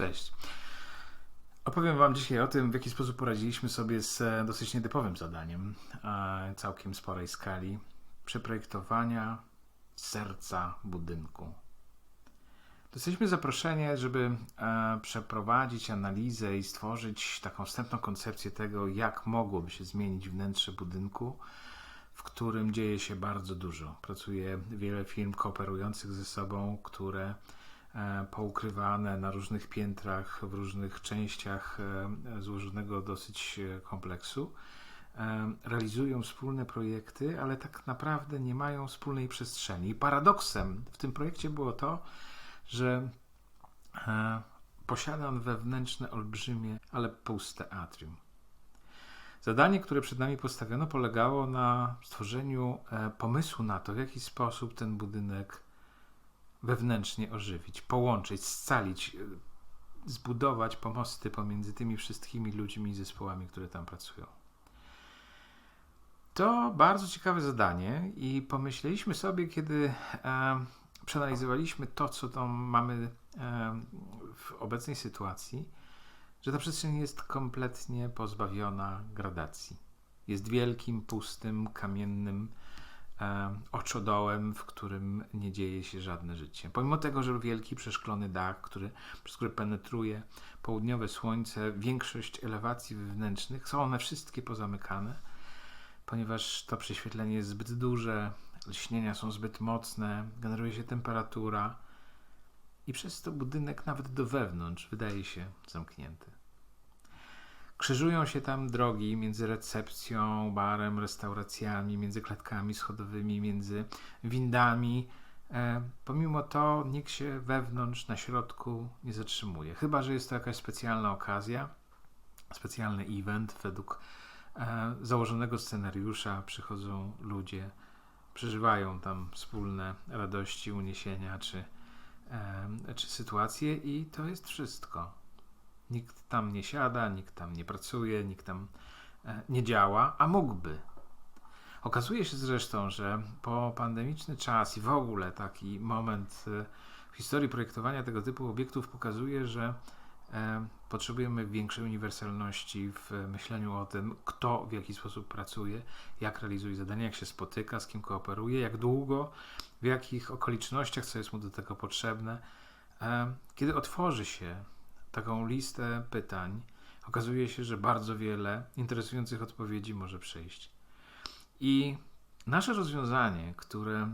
Cześć. Opowiem Wam dzisiaj o tym, w jaki sposób poradziliśmy sobie z dosyć nietypowym zadaniem, całkiem sporej skali, przeprojektowania serca budynku. Dostaliśmy zaproszenie, żeby przeprowadzić analizę i stworzyć taką wstępną koncepcję tego, jak mogłoby się zmienić wnętrze budynku, w którym dzieje się bardzo dużo. Pracuje wiele firm kooperujących ze sobą, które poukrywane na różnych piętrach, w różnych częściach złożonego dosyć kompleksu, realizują wspólne projekty, ale tak naprawdę nie mają wspólnej przestrzeni. I paradoksem w tym projekcie było to, że posiadam wewnętrzne, olbrzymie, ale puste atrium. Zadanie, które przed nami postawiono, polegało na stworzeniu pomysłu na to, w jaki sposób ten budynek wewnętrznie ożywić, połączyć, scalić, zbudować pomosty pomiędzy tymi wszystkimi ludźmi i zespołami, które tam pracują. To bardzo ciekawe zadanie i pomyśleliśmy sobie, kiedy przeanalizowaliśmy to, co tam mamy w obecnej sytuacji, że ta przestrzeń jest kompletnie pozbawiona gradacji. Jest wielkim, pustym, kamiennym oczodołem, w którym nie dzieje się żadne życie. Pomimo tego, że wielki, przeszklony dach, przez który penetruje południowe słońce, większość elewacji wewnętrznych, są one wszystkie pozamykane, ponieważ to prześwietlenie jest zbyt duże, lśnienia są zbyt mocne, generuje się temperatura i przez to budynek nawet do wewnątrz wydaje się zamknięty. Krzyżują się tam drogi między recepcją, barem, restauracjami, między klatkami schodowymi, między windami. Pomimo to nikt się wewnątrz, na środku nie zatrzymuje. Chyba że jest to jakaś specjalna okazja, specjalny event. Według założonego scenariusza przychodzą ludzie, przeżywają tam wspólne radości, uniesienia czy sytuacje i to jest wszystko. Nikt tam nie siada, nikt tam nie pracuje, nikt tam nie działa, a mógłby. Okazuje się zresztą, że po pandemiczny czas i w ogóle taki moment w historii projektowania tego typu obiektów pokazuje, że potrzebujemy większej uniwersalności w myśleniu o tym, kto w jaki sposób pracuje, jak realizuje zadania, jak się spotyka, z kim kooperuje, jak długo, w jakich okolicznościach, co jest mu do tego potrzebne. Kiedy otworzy się taką listę pytań, okazuje się, że bardzo wiele interesujących odpowiedzi może przyjść. I nasze rozwiązanie, które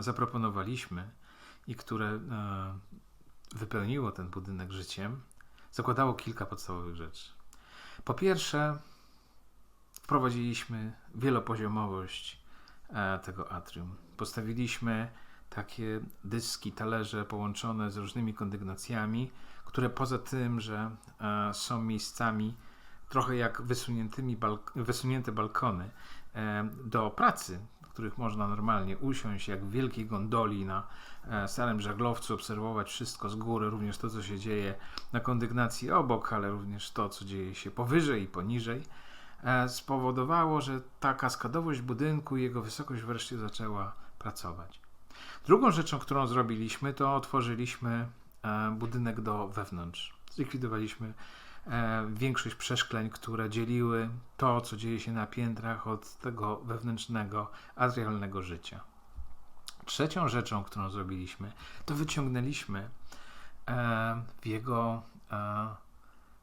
zaproponowaliśmy i które wypełniło ten budynek życiem, zakładało kilka podstawowych rzeczy. Po pierwsze, wprowadziliśmy wielopoziomowość tego atrium. Postawiliśmy takie dyski, talerze połączone z różnymi kondygnacjami, które poza tym, że są miejscami trochę jak wysunięte balkony do pracy, w których można normalnie usiąść jak w wielkiej gondoli na starym żaglowcu, obserwować wszystko z góry, również to, co się dzieje na kondygnacji obok, ale również to, co dzieje się powyżej i poniżej, spowodowało, że ta kaskadowość budynku i jego wysokość wreszcie zaczęła pracować. Drugą rzeczą, którą zrobiliśmy, to otworzyliśmy budynek do wewnątrz. Zlikwidowaliśmy większość przeszkleń, które dzieliły to, co dzieje się na piętrach, od tego wewnętrznego, atrialnego życia. Trzecią rzeczą, którą zrobiliśmy, to wyciągnęliśmy w jego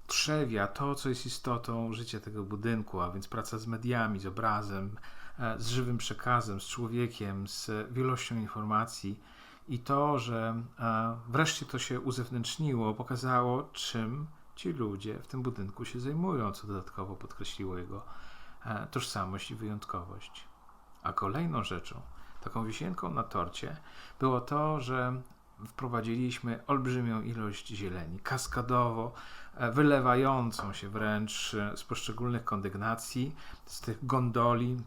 trzewia to, co jest istotą życia tego budynku, a więc praca z mediami, z obrazem, z żywym przekazem, z człowiekiem, z wielością informacji. I to, że wreszcie to się uzewnętrzniło, pokazało, czym ci ludzie w tym budynku się zajmują, co dodatkowo podkreśliło jego tożsamość i wyjątkowość. A kolejną rzeczą, taką wisienką na torcie, było to, że wprowadziliśmy olbrzymią ilość zieleni, kaskadowo, wylewającą się wręcz z poszczególnych kondygnacji, z tych gondoli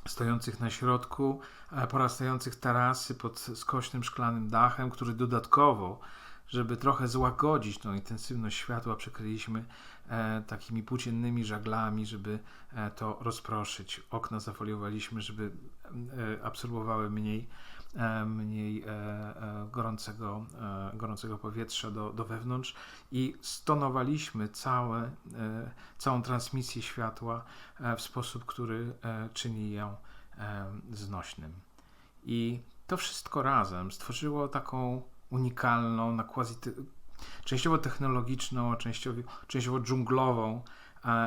stojących na środku, porastających tarasy pod skośnym szklanym dachem, który dodatkowo, żeby trochę złagodzić tą intensywność światła, przykryliśmy takimi płóciennymi żaglami, żeby to rozproszyć. Okna zafoliowaliśmy, żeby absorbowały mniej mniej gorącego powietrza do wewnątrz i stonowaliśmy całą transmisję światła w sposób, który czyni ją znośnym. I to wszystko razem stworzyło taką unikalną, częściowo technologiczną, a częściowo dżunglową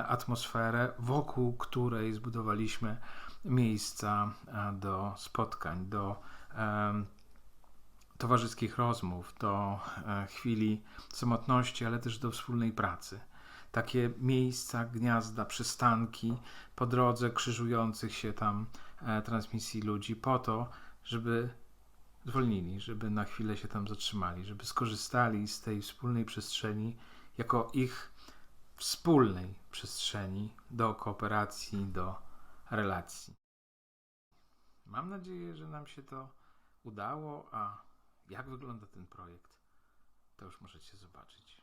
atmosferę, wokół której zbudowaliśmy miejsca do spotkań, do towarzyskich rozmów, do chwili samotności, ale też do wspólnej pracy. Takie miejsca, gniazda, przystanki po drodze krzyżujących się tam transmisji ludzi po to, żeby zwolnili, żeby na chwilę się tam zatrzymali, żeby skorzystali z tej wspólnej przestrzeni jako ich wspólnej przestrzeni do kooperacji, do relacji. Mam nadzieję, że nam się to udało, a jak wygląda ten projekt, to już możecie zobaczyć.